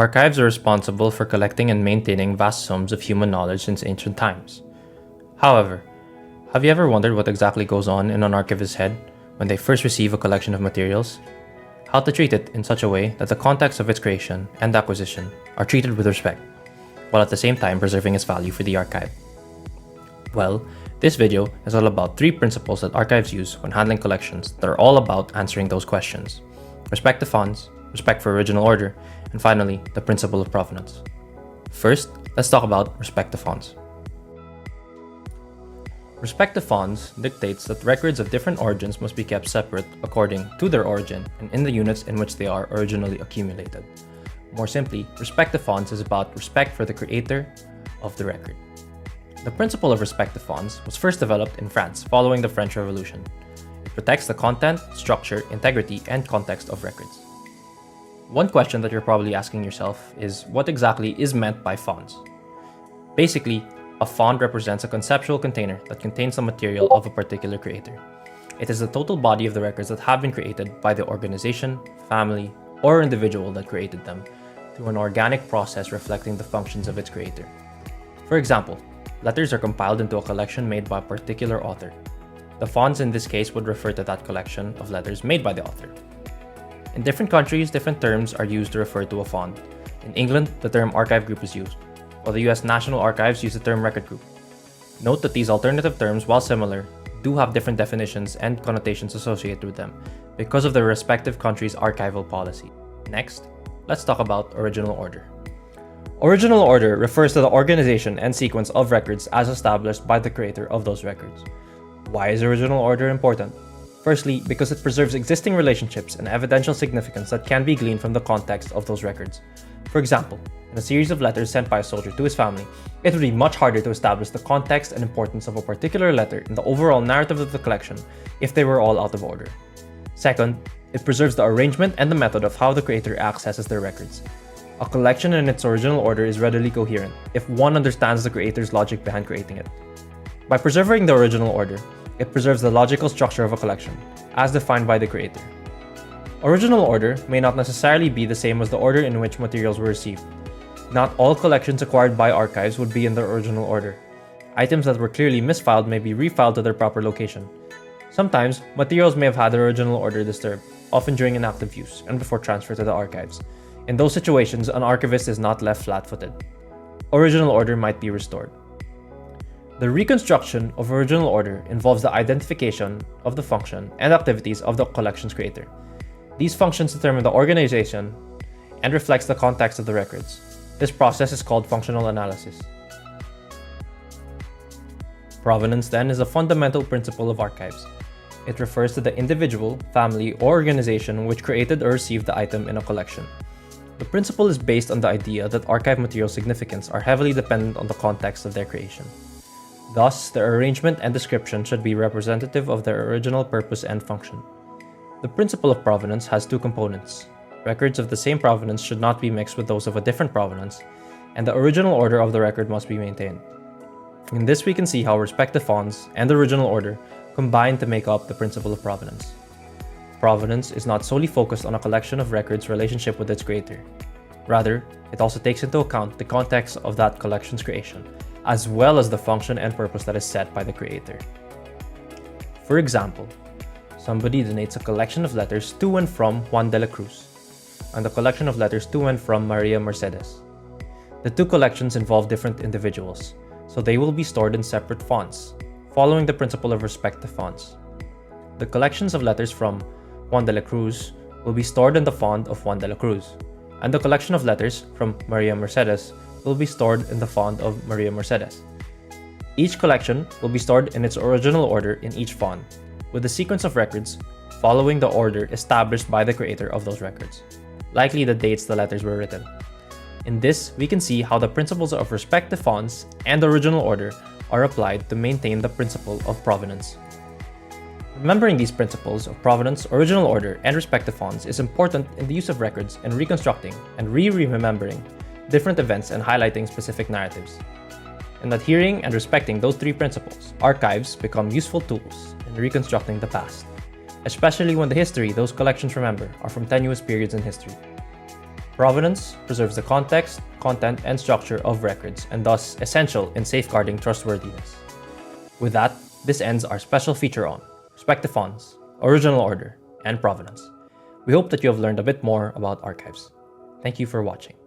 Archives are responsible for collecting and maintaining vast sums of human knowledge since ancient times. However, have you ever wondered what exactly goes on in an archivist's head when they first receive a collection of materials? How to treat it in such a way that the context of its creation and acquisition are treated with respect, while at the same time preserving its value for the archive? Well, this video is all about 3 principles that archives use when handling collections that are all about answering those questions: respect to fonts, respect for original order, and finally, the principle of provenance. First, let's talk about respect to fonts. Respect to fonts dictates that records of different origins must be kept separate according to their origin and in the units in which they are originally accumulated. More simply, respect to fonts is about respect for the creator of the record. The principle of respect to fonts was first developed in France following the French Revolution. It protects the content, structure, integrity, and context of records. One question that you're probably asking yourself is, what exactly is meant by fonts? Basically, a font represents a conceptual container that contains the material of a particular creator. It is the total body of the records that have been created by the organization, family, or individual that created them through an organic process reflecting the functions of its creator. For example, letters are compiled into a collection made by a particular author. The fonts in this case would refer to that collection of letters made by the author. In different countries, different terms are used to refer to a font. In England, the term archive group is used, while the US National Archives use the term record group. Note that these alternative terms, while similar, do have different definitions and connotations associated with them because of their respective country's archival policy. Next, let's talk about original order. Original order refers to the organization and sequence of records as established by the creator of those records. Why is original order important? Firstly, because it preserves existing relationships and evidential significance that can be gleaned from the context of those records. For example, in a series of letters sent by a soldier to his family, it would be much harder to establish the context and importance of a particular letter in the overall narrative of the collection if they were all out of order. Second, it preserves the arrangement and the method of how the creator accesses their records. A collection in its original order is readily coherent if one understands the creator's logic behind creating it. By preserving the original order, it preserves the logical structure of a collection, as defined by the creator. Original order may not necessarily be the same as the order in which materials were received. Not all collections acquired by archives would be in their original order. Items that were clearly misfiled may be refiled to their proper location. Sometimes, materials may have had their original order disturbed, often during inactive use and before transfer to the archives. In those situations, an archivist is not left flat-footed. Original order might be restored. The reconstruction of original order involves the identification of the function and activities of the collection's creator. These functions determine the organization and reflects the context of the records. This process is called functional analysis. Provenance, then, is a fundamental principle of archives. It refers to the individual, family, or organization which created or received the item in a collection. The principle is based on the idea that archive material significance are heavily dependent on the context of their creation. Thus, their arrangement and description should be representative of their original purpose and function. The principle of provenance has 2 components. Records of the same provenance should not be mixed with those of a different provenance, and the original order of the record must be maintained. In this, we can see how respect to fonts and the original order combine to make up the principle of provenance. Provenance is not solely focused on a collection of records' relationship with its creator. Rather, it also takes into account the context of that collection's creation, as well as the function and purpose that is set by the creator. For example, somebody donates a collection of letters to and from Juan de la Cruz, and a collection of letters to and from Maria Mercedes. The 2 collections involve different individuals, so they will be stored in separate fonts, following the principle of respect to fonts. The collections of letters from Juan de la Cruz will be stored in the font of Juan de la Cruz, and the collection of letters from Maria Mercedes will be stored in the font of Maria Mercedes. Each collection will be stored in its original order in each font, with the sequence of records following the order established by the creator of those records, likely the dates the letters were written. In this, we can see how the principles of respect to fonts and original order are applied to maintain the principle of provenance. Remembering these principles of provenance, original order, and respect to fonts is important in the use of records and reconstructing and remembering different events and highlighting specific narratives. In adhering and respecting those 3 principles, archives become useful tools in reconstructing the past, especially when the history those collections remember are from tenuous periods in history. Provenance preserves the context, content, and structure of records, and thus essential in safeguarding trustworthiness. With that, this ends our special feature on respective fonts, original order, and provenance. We hope that you have learned a bit more about archives. Thank you for watching.